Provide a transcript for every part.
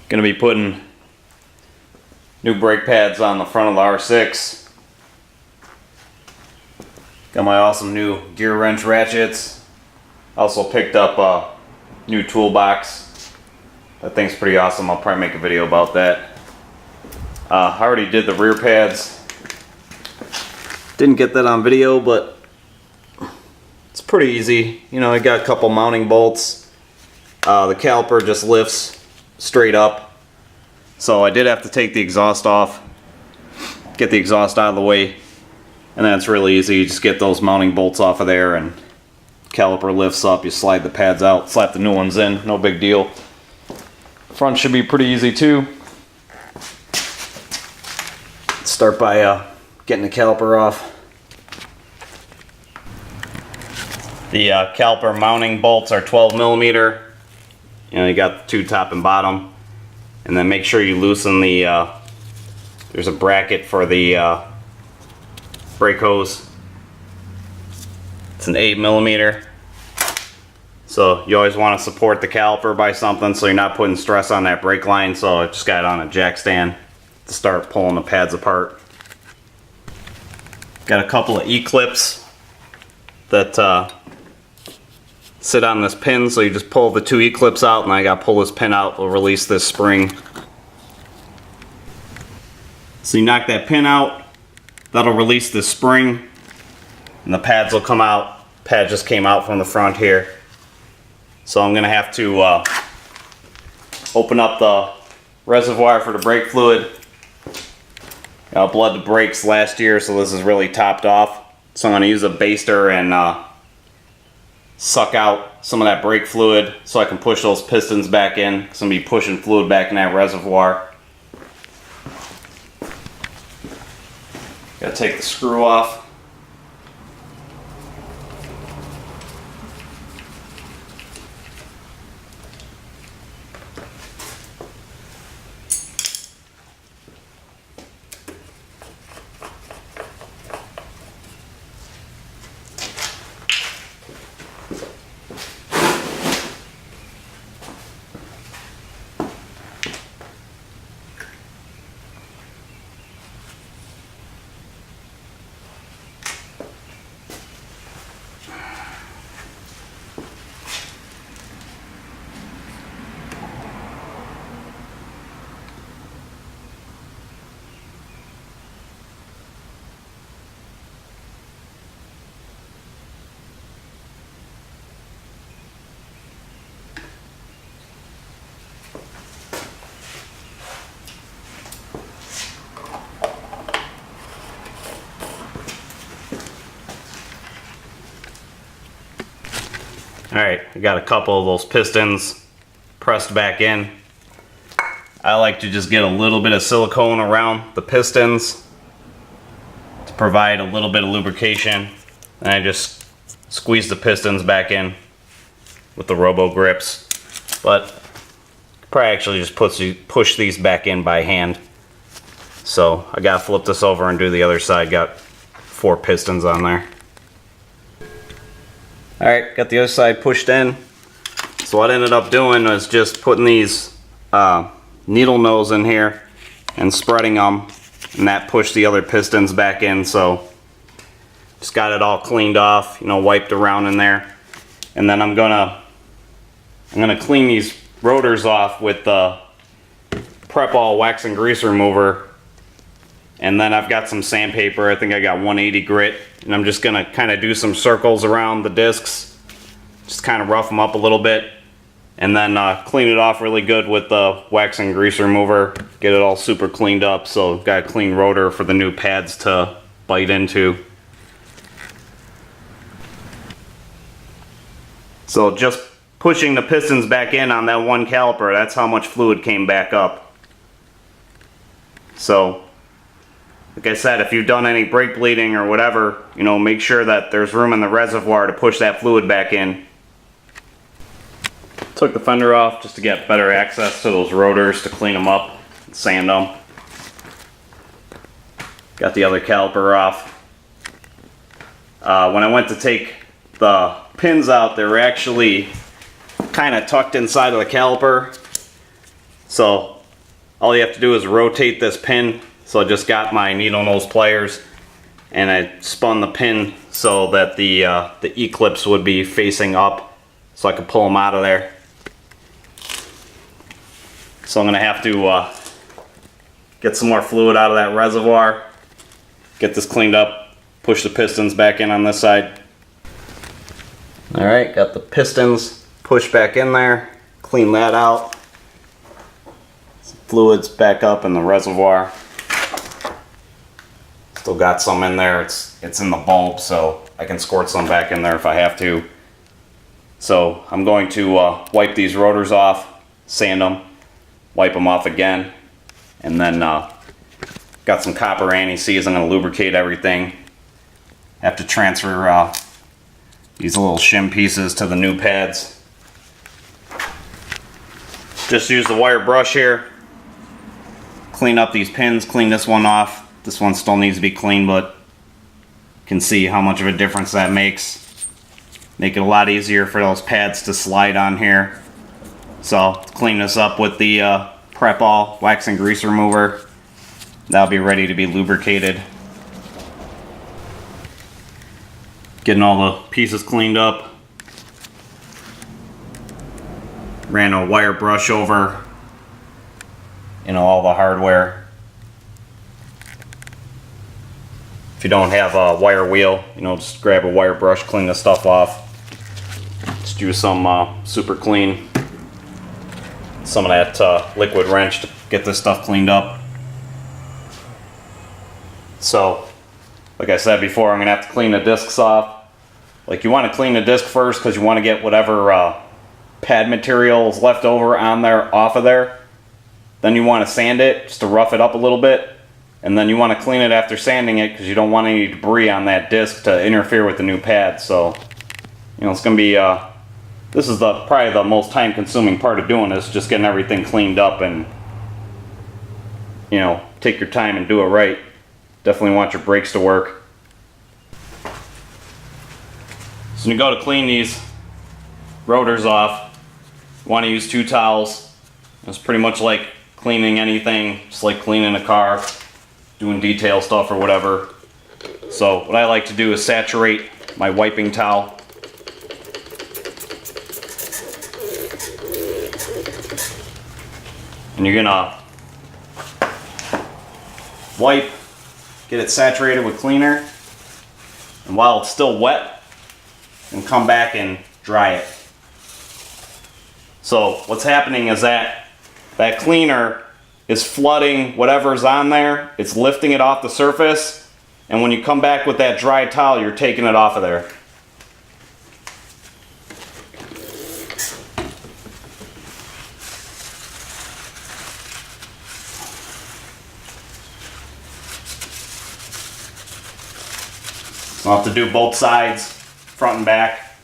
Gonna be putting new brake pads on the front of the R6. Got my awesome new gear wrench ratchets. Also picked up a new toolbox. That thing's pretty awesome. I'll probably make a video about that. I already did the rear pads. Didn't get that on video, but it's pretty easy. You know, I got a couple mounting bolts. The caliper just lifts straight up. So I did have to take the exhaust off, get the exhaust out of the way, and then it's really easy. You just get those mounting bolts off of there and caliper lifts up, you slide the pads out, slap the new ones in, no big deal. Front should be pretty easy too. Let's start by getting the caliper off. The caliper mounting bolts are 12mm. You know, you got the two top and bottom, and then make sure you loosen the there's a bracket for the brake hose. It's an 8mm, so you always want to support the caliper by something so you're not putting stress on that brake line. So I just got it on a jack stand to start pulling the pads apart. Got a couple of E-clips that sit on this pin, so you just pull the two E-clips out, and I got to pull this pin out. We'll release this spring. So you knock that pin out, that'll release this spring, and the pads will come out. Pad just came out from the front here. So I'm gonna have to open up the reservoir for the brake fluid. I bled the brakes last year, so this is really topped off. So I'm gonna use a baster and suck out some of that brake fluid so I can push those pistons back in, because I'm gonna be pushing fluid back in that reservoir. Gotta take the screw off. Alright, I got a couple of those pistons pressed back in. I like to just get a little bit of silicone around the pistons to provide a little bit of lubrication. And I just squeeze the pistons back in with the robo grips. But probably actually just push these back in by hand. So I gotta flip this over and do the other side. Got 4 pistons on there. Alright, got the other side pushed in. So what I ended up doing was just putting these needle nose in here and spreading them, and that pushed the other pistons back in. So just got it all cleaned off, you know, wiped around in there. And then I'm gonna clean these rotors off with the Prep All wax and grease remover. And then I've got some sandpaper. I think I got 180 grit, and I'm just gonna kind of do some circles around the discs, just kind of rough them up a little bit, and then clean it off really good with the wax and grease remover, get it all super cleaned up. So got a clean rotor for the new pads to bite into. So just pushing the pistons back in on that one caliper, that's how much fluid came back up. So like I said, if you've done any brake bleeding or whatever, you know, make sure that there's room in the reservoir to push that fluid back in. Took the fender off just to get better access to those rotors to clean them up and sand them. Got the other caliper off. When I went to take the pins out, they were actually kind of tucked inside of the caliper. So all you have to do is rotate this pin. So I just got my needle nose pliers and I spun the pin so that the E-clips would be facing up so I could pull them out of there. So I'm going to have to get some more fluid out of that reservoir, get this cleaned up, push the pistons back in on this side. Alright, got the pistons pushed back in there, clean that out. Some fluids back up in the reservoir. Still got some in there, it's in the bulb, so I can squirt some back in there if I have to. So I'm going to wipe these rotors off, sand them, wipe them off again, and then got some copper anti-seize. I'm going to lubricate everything. Have to transfer these little shim pieces to the new pads. Just use the wire brush here, clean up these pins, clean this one off. This one still needs to be cleaned, but you can see how much of a difference that makes. Make it a lot easier for those pads to slide on here. So clean this up with the Prep All wax and grease remover. That'll be ready to be lubricated. Getting all the pieces cleaned up. Ran a wire brush over, all the hardware. If you don't have a wire wheel, just grab a wire brush, clean this stuff off. Just use some super clean, some of that liquid wrench to get this stuff cleaned up. So, like I said before, I'm going to have to clean the discs off. Like, you want to clean the disc first because you want to get whatever pad material is left over on there off of there. Then you want to sand it just to rough it up a little bit. And then you want to clean it after sanding it because you don't want any debris on that disc to interfere with the new pad. So, it's going to be, this is probably the most time consuming part of doing this, just getting everything cleaned up and, take your time and do it right. Definitely want your brakes to work. So when you go to clean these rotors off, you want to use 2 towels. It's pretty much like cleaning anything, just like cleaning a car, doing detail stuff or whatever. So what I like to do is saturate my wiping towel. And you're gonna wipe, get it saturated with cleaner, and while it's still wet, and come back and dry it. So what's happening is that cleaner is flooding whatever's on there, it's lifting it off the surface, and when you come back with that dry towel, you're taking it off of there. So I'll have to do both sides, front and back.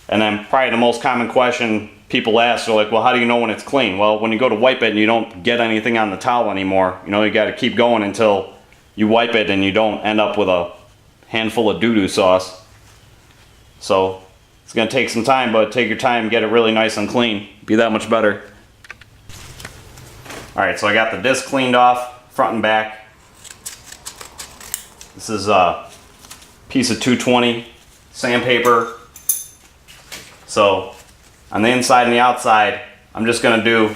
And then probably the most common question people ask are like, well, how do you know when it's clean? Well, when you go to wipe it and you don't get anything on the towel anymore, you got to keep going until you wipe it and you don't end up with a handful of doo-doo sauce. So it's going to take some time, but take your time, get it really nice and clean. Be that much better. Alright, so I got the disc cleaned off, front and back. This is a piece of 220 sandpaper. So on the inside and the outside, I'm just going to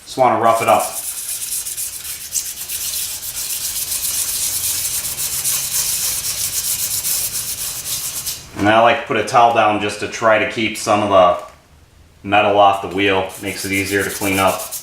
just want to rough it up. And I like to put a towel down just to try to keep some of the metal off the wheel. Makes it easier to clean up.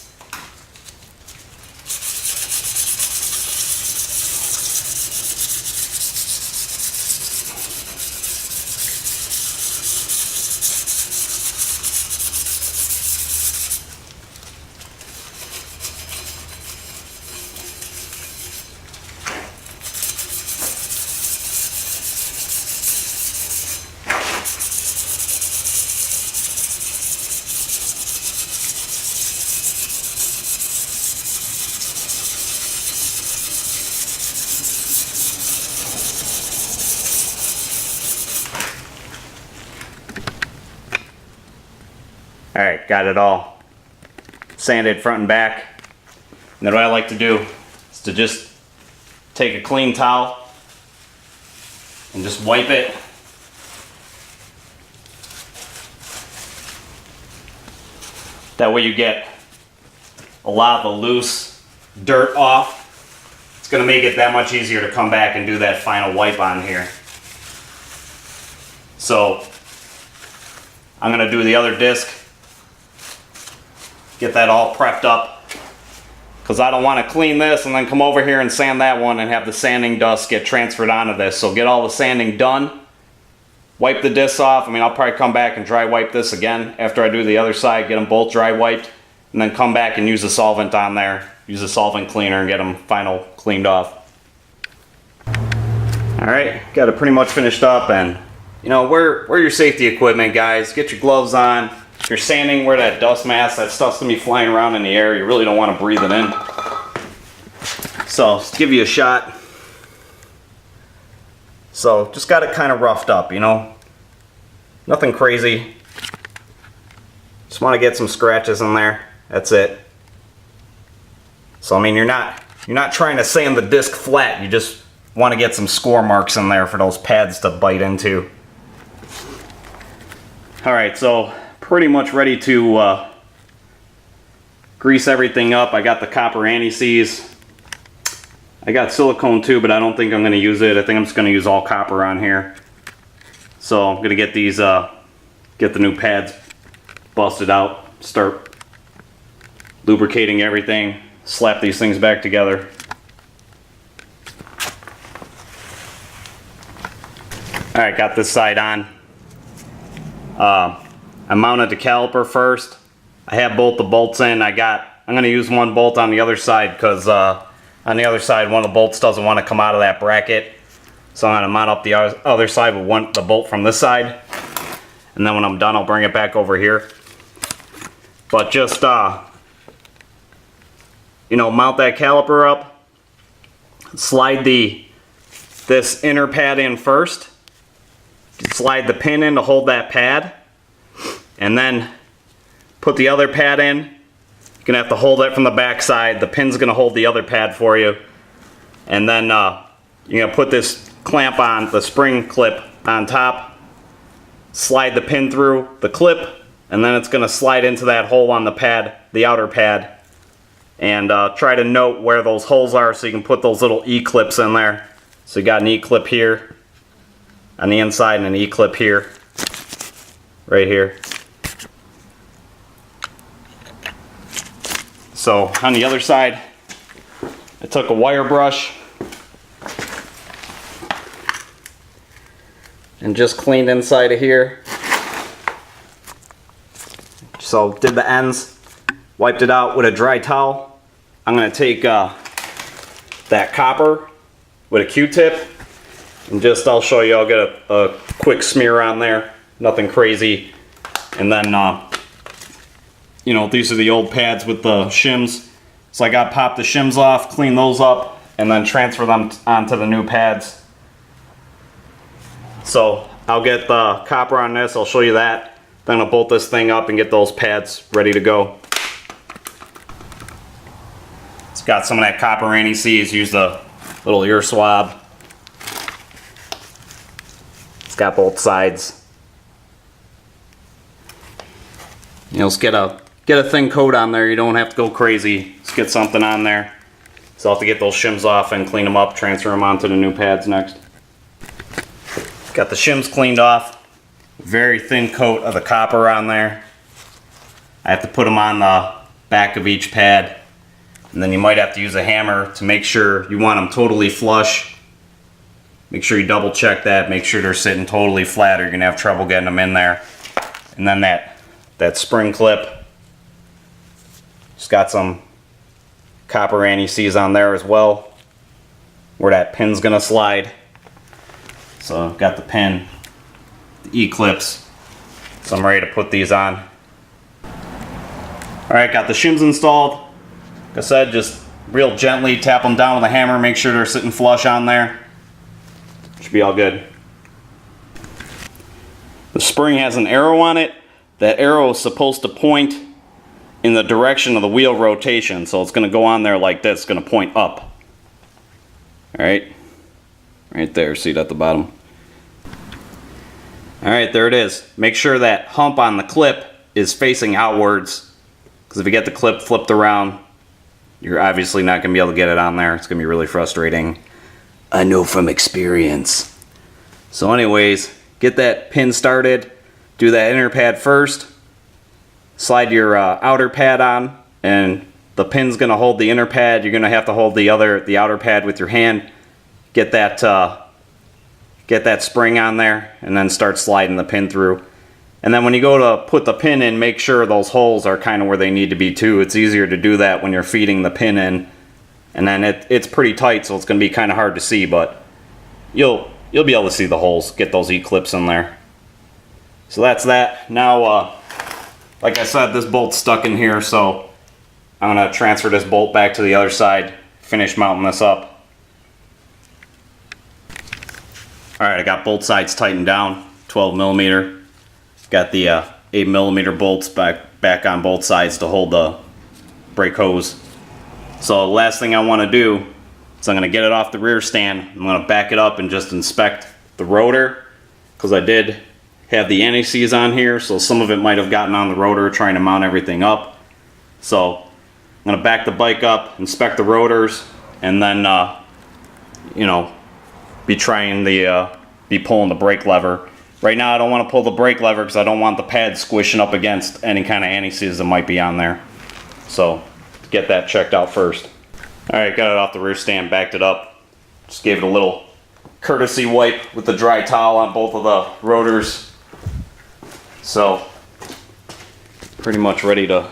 Alright, got it all sanded front and back. And then what I like to do is to just take a clean towel and just wipe it. That way you get a lot of the loose dirt off. It's going to make it that much easier to come back and do that final wipe on here. So I'm going to do the other disc, get that all prepped up, because I don't want to clean this and then come over here and sand that one and have the sanding dust get transferred onto this. So get all the sanding done, wipe the discs off. I mean, I'll probably come back and dry wipe this again after I do the other side, get them both dry wiped, and then come back and use the solvent on there, use a solvent cleaner and get them final cleaned off. Alright, got it pretty much finished up, and you know, wear your safety equipment, guys. Get your gloves on. If you're sanding, wear that dust mask. That stuff's gonna be flying around in the air. You really don't want to breathe it in. So, let's give you a shot. So, just got it kind of roughed up, you know. Nothing crazy. Just want to get some scratches in there. That's it. So, I mean, you're not trying to sand the disc flat. You just want to get some score marks in there for those pads to bite into. Alright, so pretty much ready to grease everything up. I got the copper anti-seize. I got silicone too, but I don't think I'm going to use it. I think I'm just going to use all copper on here. So I'm going to get these, get the new pads busted out, start lubricating everything, slap these things back together. Alright, got this side on. I mounted the caliper first. I have both the bolts in. I'm going to use one bolt on the other side because on the other side one of the bolts doesn't want to come out of that bracket. So I'm going to mount up the other side with the bolt from this side. And then when I'm done, I'll bring it back over here. But just, you know, mount that caliper up. Slide this inner pad in first. Slide the pin in to hold that pad, and then put the other pad in. You're gonna have to hold it from the back side. The pin's gonna hold the other pad for you, and then you're gonna put this clamp on, the spring clip on top, slide the pin through the clip, and then it's gonna slide into that hole on the pad, the outer pad, and try to note where those holes are so you can put those little E-clips in there. So you got an E-clip here on the inside and an E-clip here, right here. So on the other side, I took a wire brush and just cleaned inside of here. So did the ends, wiped it out with a dry towel. I'm going to take that copper with a Q-tip and just, I'll show you, I'll get a quick smear on there, nothing crazy. And then, you know, these are the old pads with the shims. So I got to pop the shims off, clean those up, and then transfer them onto the new pads. So I'll get the copper on this, I'll show you that. Then I'll bolt this thing up and get those pads ready to go. It's got some of that copper anti-seize, use the little ear swab. It's got both sides. You know, just get a thin coat on there. You don't have to go crazy. Just get something on there. So I'll have to get those shims off and clean them up, transfer them onto the new pads next. Got the shims cleaned off. Very thin coat of the copper on there. I have to put them on the back of each pad. And then you might have to use a hammer to make sure you want them totally flush. Make sure you double check that, make sure they're sitting totally flat or you're gonna have trouble getting them in there. And then that spring clip, just got some copper anti-seize on there as well, where that pin's gonna slide. So I've got the pin, the E-clips, so I'm ready to put these on. Alright, got the shims installed. Like I said, just real gently tap them down with a hammer, make sure they're sitting flush on there. Should be all good. The spring has an arrow on it. That arrow is supposed to point in the direction of the wheel rotation. So it's going to go on there like this. It's going to point up. Alright, right there, see it at the bottom. Alright, there it is. Make sure that hump on the clip is facing outwards, because if you get the clip flipped around, you're obviously not going to be able to get it on there. It's going to be really frustrating. I know from experience. So anyways, get that pin started. Do that inner pad first. Slide your outer pad on, and the pin's going to hold the inner pad. You're going to have to hold the outer pad with your hand. Get that spring on there, and then start sliding the pin through. And then when you go to put the pin in, make sure those holes are kind of where they need to be too. It's easier to do that when you're feeding the pin in. And then it's pretty tight, so it's going to be kind of hard to see, but you'll be able to see the holes. Get those E-clips in there. So that's that. Now, like I said, this bolt's stuck in here, so I'm going to transfer this bolt back to the other side, finish mounting this up. Alright, I got both sides tightened down, 12 millimeter. Got the 8 millimeter bolts back on both sides to hold the brake hose. So the last thing I want to do is I'm going to get it off the rear stand. I'm going to back it up and just inspect the rotor, because I did have the anti-seize on here, so some of it might have gotten on the rotor trying to mount everything up. So I'm going to back the bike up, inspect the rotors, and then you know, be pulling the brake lever. Right now I don't want to pull the brake lever because I don't want the pad squishing up against any kind of anti-seize that might be on there. So get that checked out first. Alright, got it off the rear stand, backed it up. Just gave it a little courtesy wipe with the dry towel on both of the rotors. So pretty much ready to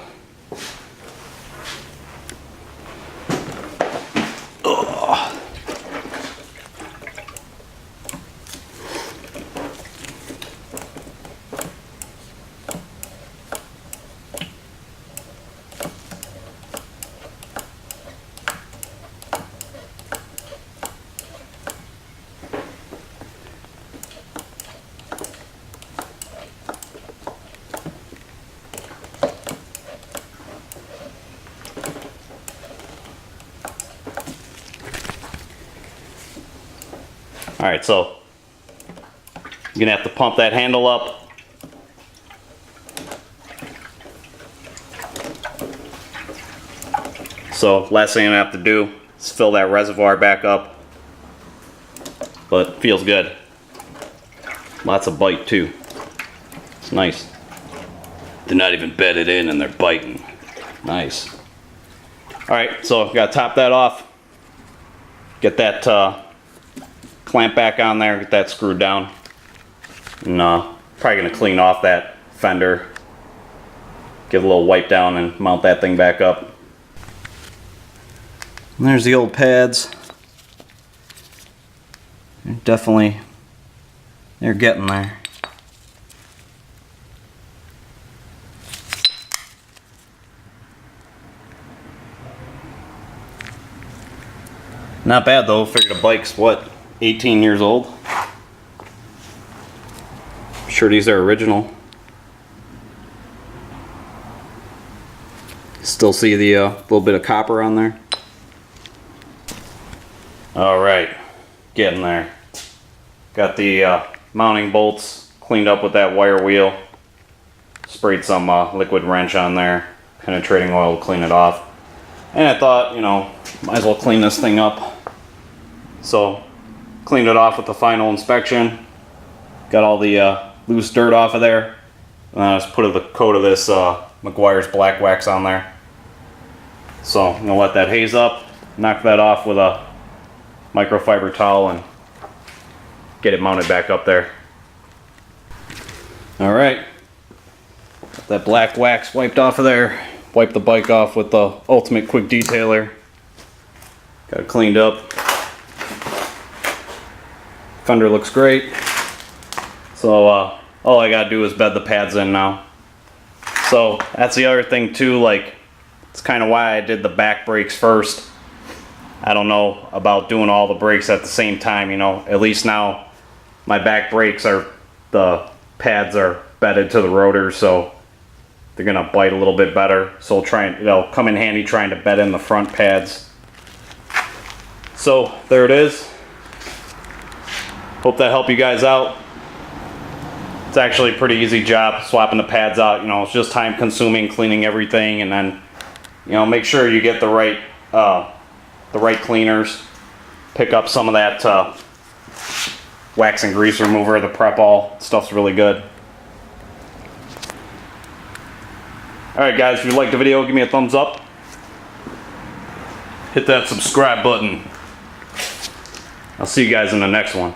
Alright, so you're going to have to pump that handle up. So last thing I'm going to have to do is fill that reservoir back up. But it feels good. Lots of bite too. It's nice. They're not even bedded in and they're biting. Nice. Alright, so I've got to top that off. Get that clamp back on there, get that screwed down, and probably going to clean off that fender, give a little wipe down and mount that thing back up. And there's the old pads. They're getting there. Not bad though, figured the bike's what, 18 years old. I'm sure these are original. Still see the little bit of copper on there. Alright, getting there. Got the mounting bolts cleaned up with that wire wheel. Sprayed some liquid wrench on there, penetrating oil to clean it off. And I thought, you know, might as well clean this thing up. So cleaned it off with the final inspection. Got all the loose dirt off of there. And I just put a coat of this McGuire's black wax on there. So I'm gonna let that haze up, knock that off with a microfiber towel, and get it mounted back up there. All right, got that black wax wiped off of there. Wipe the bike off with the Ultimate Quick Detailer. Got it cleaned up. Fender looks great. So all I gotta do is bed the pads in now. So that's the other thing too, like, it's kind of why I did the back brakes first. I don't know about doing all the brakes at the same time, you know. At least now my back brakes are, the pads are bedded to the rotor, so they're gonna bite a little bit better. So it'll come in handy trying to bed in the front pads. So there it is. Hope that helped you guys out. It's actually a pretty easy job swapping the pads out. You know, it's just time consuming, cleaning everything, and then, you know, make sure you get the right cleaners. Pick up some of that wax and grease remover, the Prep All stuff's really good. Alright guys, if you liked the video, give me a thumbs up. Hit that subscribe button. I'll see you guys in the next one.